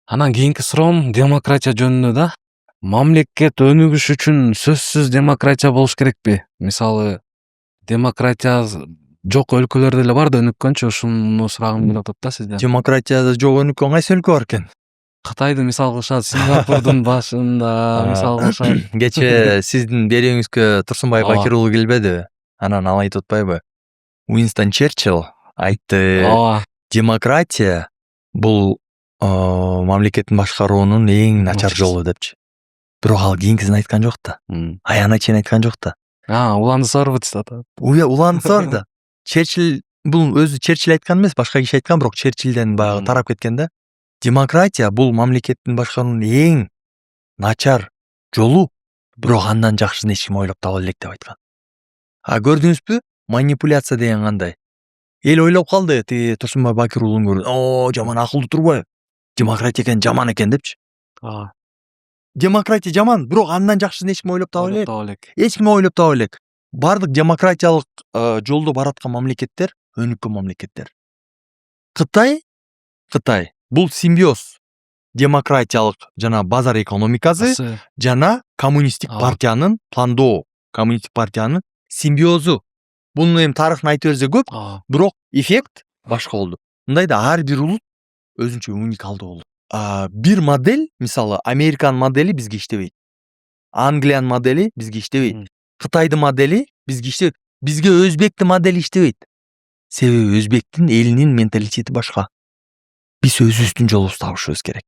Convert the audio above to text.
Анан кийинки суроом демократия жөнүндө да. Мамлекет өнүгүш үчүн сөзсүз демократия болуш керекпи? Мисалы, демократия жок өлкөлөр деле бар да өнүккөнчү, ушуну сурагым келип атат да сизден. Демократияда жок өнүккөн кайсы өлкө бар экен? Кытайды мисал кылышат, Сингапурдун башында мисал кылышат. Кечээ сиздин берүүңүзгө Турсунбай Ооба. Бакир уулу келбедиби? Анан ал айтып атпайбы? Уинстон Черчилль айтты, Ооба. демократия бул мамлекеттин башкаруунун эң начар жолу депчи. Бирок ал кийинкисин айткан жок да. Аягына чейин айткан жок да. Уланды сорбут дейт атат. Уланды сор да. Черчилль бул өзү Черчилль айткан эмес, башка киши айткан, бирок Черчилльден баягы тарап кеткен да. Демократия бул мамлекеттин башкаруунун эң начар жолу, бирок андан жакшысын эч ким ойлоп таба элек деп айткан. Көрдүңүзбү? Манипуляция деген кандай? Эл ойлоп калды, тиги Турсунбай Бакир уулун көрүп, жаман акылдуу турбайбы? Демократия экен, жаман экен депчи. Демократия жаман, бирок андан жакшысын эч ким ойлоп таба элек. Эч ким ойлоп таба элек. Бардык демократиялык жолдо бараткан мамлекеттер өнүккөн мамлекеттер. Кытай бул симбиоз. Демократиялык жана базар экономикасы жана коммунисттик партиянын пландоо, коммунисттик партиянын симбиозу. Бунун эми тарыхын айтып берсе көп, бирок эффект башка болду. Мындай да ар бир улут өзүнчө уникалдуу болду. Бир модель, мисалы, Американын модели бизге иштебейт. Англиянын модели бизге иштебейт. Кытайдын модели бизге иштебейт. Бизге өзбектин модели иштебейт. Себеби өзбектин элинин менталитети башка. Биз өзүбүздүн жолубузду табышыбыз керек.